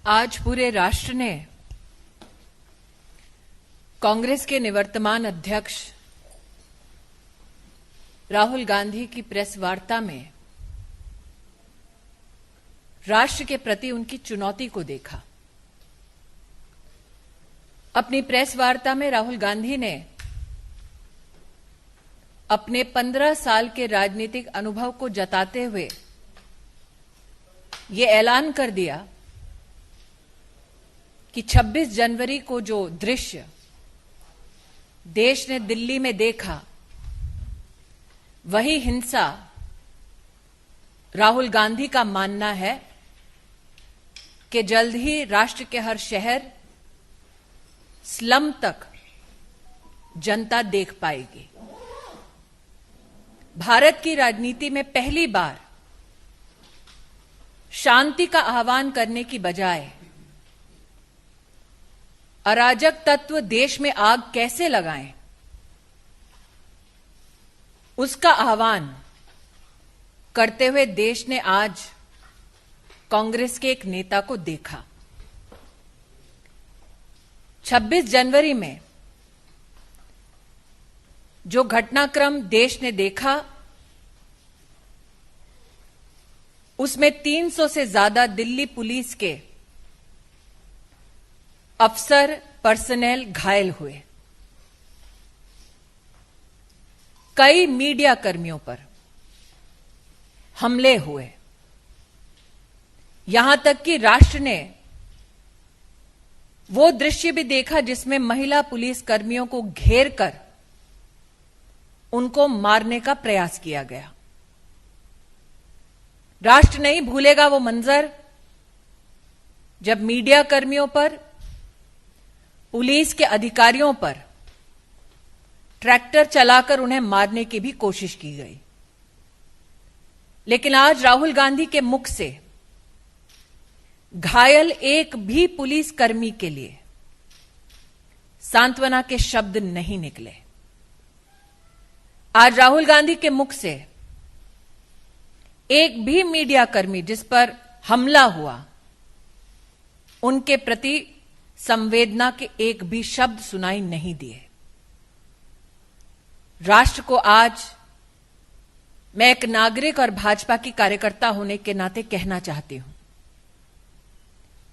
आज पूरे राष्ट्र ने कांग्रेस के निवर्तमान अध्यक्ष राहुल गांधी की प्रेस वार्ता में राष्ट्र के प्रति उनकी चुनौती को देखा। अपनी प्रेस वार्ता में राहुल गांधी ने अपने 15 साल के राजनीतिक अनुभव को जताते हुए ये ऐलान कर दिया कि 26 जनवरी को जो दृश्य देश ने दिल्ली में देखा, वही हिंसा राहुल गांधी का मानना है कि जल्द ही राष्ट्र के हर शहर, स्लम तक जनता देख पाएगी। भारत की राजनीति में पहली बार शांति का आह्वान करने की बजाय अराजक तत्व देश में आग कैसे लगाएं, उसका आह्वान करते हुए देश ने आज कांग्रेस के एक नेता को देखा। 26 जनवरी में जो घटनाक्रम देश ने देखा, उसमें 300 से ज्यादा दिल्ली पुलिस के अफसर, पर्सनेल घायल हुए। कई मीडिया कर्मियों पर हमले हुए। यहां तक कि राष्ट्र ने वो दृश्य भी देखा जिसमें महिला पुलिस कर्मियों को घेर कर उनको मारने का प्रयास किया गया। राष्ट्र नहीं भूलेगा वो मंजर जब मीडिया कर्मियों पर, पुलिस के अधिकारियों पर ट्रैक्टर चलाकर उन्हें मारने की भी कोशिश की गई। लेकिन आज राहुल गांधी के मुख से घायल एक भी पुलिस कर्मी के लिए सांत्वना के शब्द नहीं निकले। आज राहुल गांधी के मुख से एक भी मीडिया कर्मी जिस पर हमला हुआ, उनके प्रति संवेदना के एक भी शब्द सुनाई नहीं दिए। राष्ट्र को आज मैं एक नागरिक और भाजपा की कार्यकर्ता होने के नाते कहना चाहती हूं,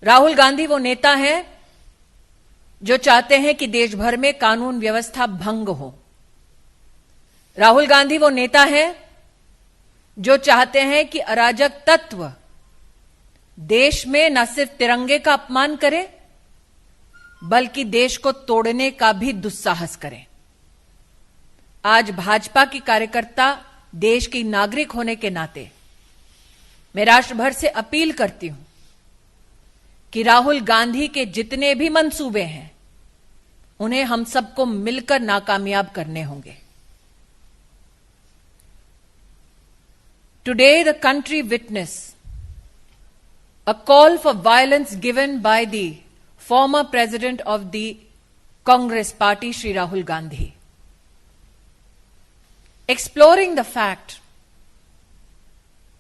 राहुल गांधी वो नेता हैं जो चाहते हैं कि देश भर में कानून व्यवस्था भंग हो। राहुल गांधी वो नेता हैं जो चाहते हैं कि अराजक तत्व देश में न सिर्फ तिरंगे का अपमान करें, बल्कि देश को तोड़ने का भी दुस्साहस करें। आज भाजपा की कार्यकर्ता, देश की नागरिक होने के नाते मैं राष्ट्र भर से अपील करती हूं कि राहुल गांधी के जितने भी मंसूबे हैं, उन्हें हम सबको मिलकर नाकामयाब करने होंगे। Today the country witnessed a call for violence given by the former president of the Congress party, Shri Rahul Gandhi. Exploring the fact,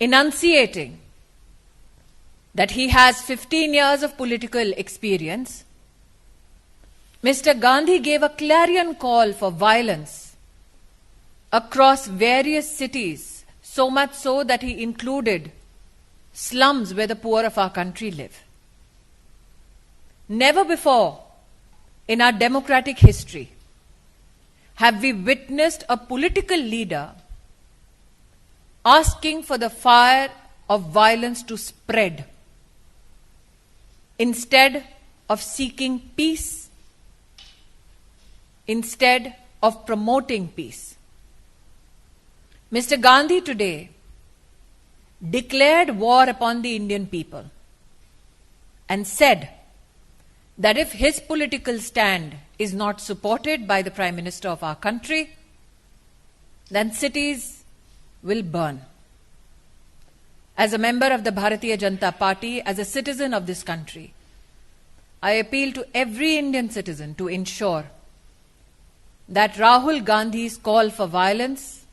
enunciating that he has 15 years of political experience, Mr. Gandhi gave a clarion call for violence across various cities, so much so that he included slums where the poor of our country live. Never before in our democratic history have we witnessed a political leader asking for the fire of violence to spread instead of seeking peace, instead of promoting peace. Mr. Gandhi today declared war upon the Indian people and said that if his political stand is not supported by the Prime Minister of our country, then cities will burn. As a member of the Bharatiya Janata Party, as a citizen of this country, I appeal to every Indian citizen to ensure that Rahul Gandhi's call for violence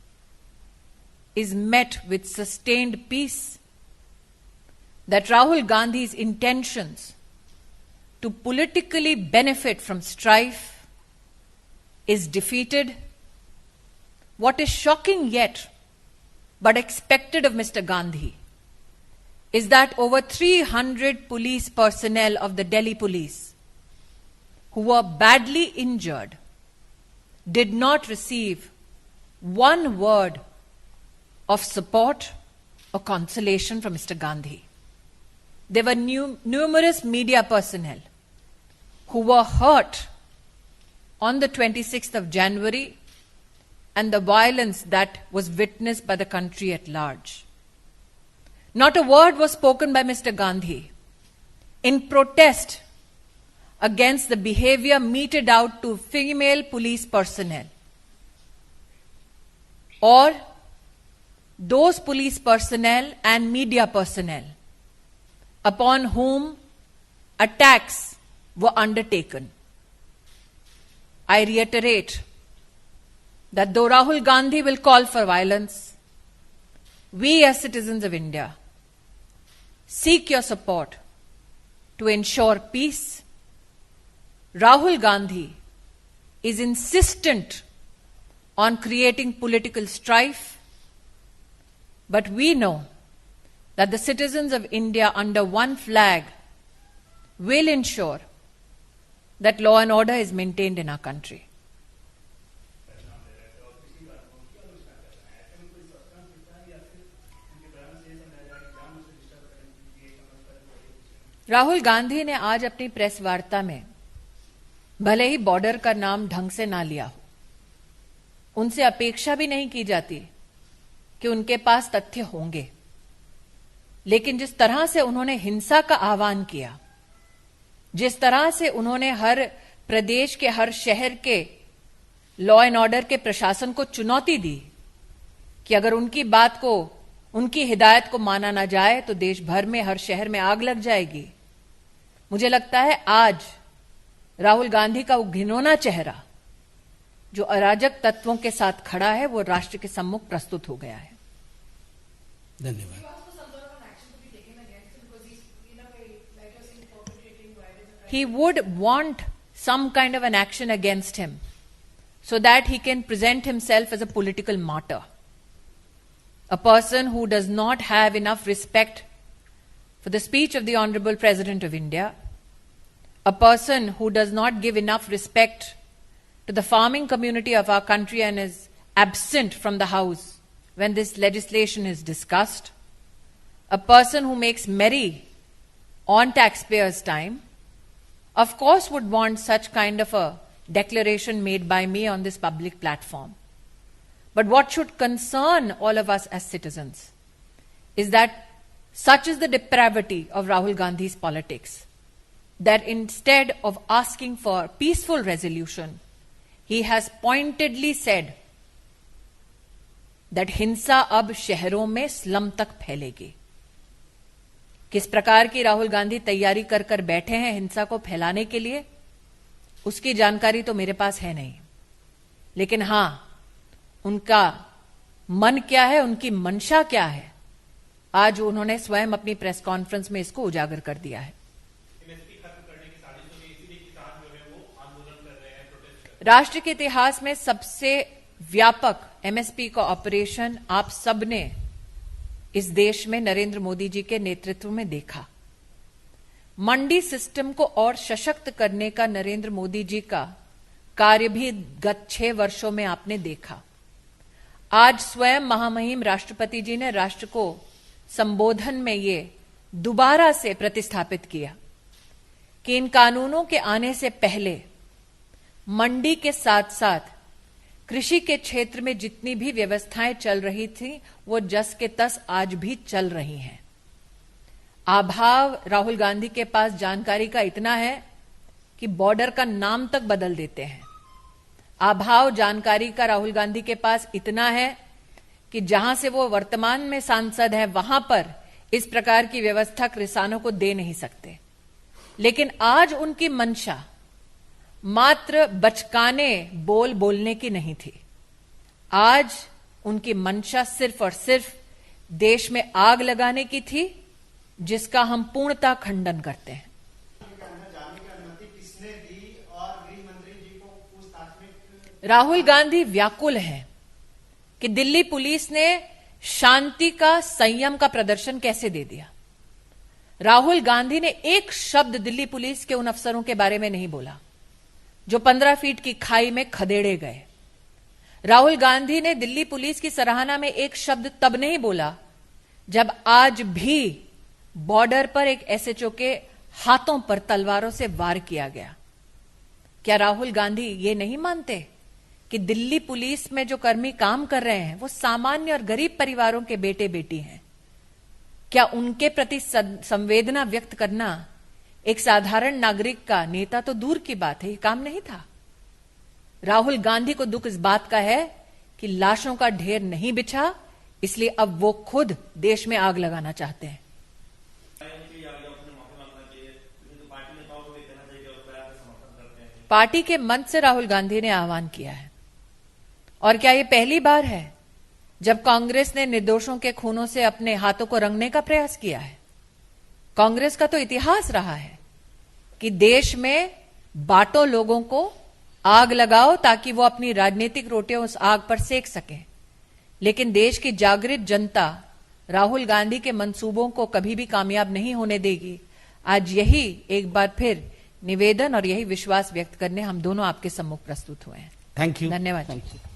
is met with sustained peace, that Rahul Gandhi's intentions to politically benefit from strife is defeated. What is shocking yet, but expected of Mr. Gandhi, is that over 300 police personnel of the Delhi police who were badly injured did not receive one word of support or consolation from Mr. Gandhi. There were numerous media personnel who were hurt on the 26th of January and the violence that was witnessed by the country at large. Not a word was spoken by Mr. Gandhi in protest against the behavior meted out to female police personnel or those police personnel and media personnel upon whom attacks were undertaken. I reiterate that though Rahul Gandhi will call for violence, we as citizens of India seek your support to ensure peace. Rahul Gandhi is insistent on creating political strife, but we know that the citizens of India under one flag will ensure that law and order is maintained in our country. Rahul Gandhi ने आज अपनी press वार्ता में भले ही border का नाम ढंग से ना लिया हो, उनसे अपेक्षा भी नहीं की जाती कि उनके पास तथ्य होंगे, लेकिन जिस तरह से उन्होंने हिंसा का आह्वान किया, जिस तरह से उन्होंने हर प्रदेश के हर शहर के लॉ एंड ऑर्डर के प्रशासन को चुनौती दी कि अगर उनकी बात को, उनकी हिदायत को माना ना जाए तो देश भर में हर शहर में आग लग जाएगी। मुझे लगता है आज राहुल गांधी का वो घिनौना चेहरा जो अराजक तत्वों के साथ खड़ा है वो राष्ट्र के सम्मुख प्रस्तुत हो गया है। धन्यवाद। He would want some kind of an action against him so that he can present himself as a political martyr, a person who does not have enough respect for the speech of the Honorable President of India, a person who does not give enough respect to the farming community of our country and is absent from the House when this legislation is discussed, a person who makes merry on taxpayers' time, of course would want such kind of a declaration made by me on this public platform. But what should concern all of us as citizens is that such is the depravity of Rahul Gandhi's politics, that instead of asking for peaceful resolution, he has pointedly said that हिंसा अब शहरों में slum तक फैलेगी। किस प्रकार की राहुल गांधी तैयारी कर कर बैठे हैं हिंसा को फैलाने के लिए, उसकी जानकारी तो मेरे पास है नहीं, लेकिन हां, उनका मन क्या है, उनकी मंशा क्या है, आज उन्होंने स्वयं अपनी प्रेस कॉन्फ्रेंस में इसको उजागर कर दिया है। राष्ट्र के इतिहास में सबसे व्यापक एमएसपी का ऑपरेशन आप सबने इस देश में नरेंद्र मोदी जी के नेतृत्व में देखा। मंडी सिस्टम को और सशक्त करने का नरेंद्र मोदी जी का कार्य भी गत 6 वर्षों में आपने देखा। आज स्वयं महामहिम राष्ट्रपति जी ने राष्ट्र को संबोधन में ये दोबारा से प्रतिस्थापित किया कि इन कानूनों के आने से पहले मंडी के साथ साथ कृषि के क्षेत्र में जितनी भी व्यवस्थाएं चल रही थी वो जस के तस आज भी चल रही हैं। अभाव राहुल गांधी के पास जानकारी का इतना है कि बॉर्डर का नाम तक बदल देते हैं। अभाव जानकारी का राहुल गांधी के पास इतना है कि जहां से वो वर्तमान में सांसद है वहां पर इस प्रकार की व्यवस्था किसानों को दे नहीं सकते। लेकिन आज उनकी मंशा मात्र बचकाने बोल बोलने की नहीं थी, आज उनकी मंशा सिर्फ और सिर्फ देश में आग लगाने की थी, जिसका हम पूर्णतः खंडन करते हैं। राहुल गांधी व्याकुल हैं कि दिल्ली पुलिस ने शांति का, संयम का प्रदर्शन कैसे दे दिया। राहुल गांधी ने एक शब्द दिल्ली पुलिस के उन अफसरों के बारे में नहीं बोला जो 15 फीट की खाई में खदेड़े गए। राहुल गांधी ने दिल्ली पुलिस की सराहना में एक शब्द तब नहीं बोला जब आज भी बॉर्डर पर एक एसएचओ के हाथों पर तलवारों से वार किया गया। क्या राहुल गांधी ये नहीं मानते कि दिल्ली पुलिस में जो कर्मी काम कर रहे हैं वो सामान्य और गरीब परिवारों के बेटे बेटी हैं? क्या उनके प्रति संवेदना व्यक्त करना एक साधारण नागरिक का, नेता तो दूर की बात है, ये काम नहीं था? राहुल गांधी को दुख इस बात का है कि लाशों का ढेर नहीं बिछा, इसलिए अब वो खुद देश में आग लगाना चाहते हैं। पार्टी के मंच से राहुल गांधी ने आह्वान किया है। और क्या ये पहली बार है जब कांग्रेस ने निर्दोषों के खूनों से अपने हाथों को रंगने का प्रयास किया है? कांग्रेस का तो इतिहास रहा है कि देश में बांटो लोगों को, आग लगाओ ताकि वो अपनी राजनीतिक रोटियां उस आग पर सेक सकें। लेकिन देश की जागृत जनता राहुल गांधी के मंसूबों को कभी भी कामयाब नहीं होने देगी। आज यही एक बार फिर निवेदन और यही विश्वास व्यक्त करने हम दोनों आपके सम्मुख प्रस्तुत हुए हैं। Thank you. धन्यवाद। Thank you.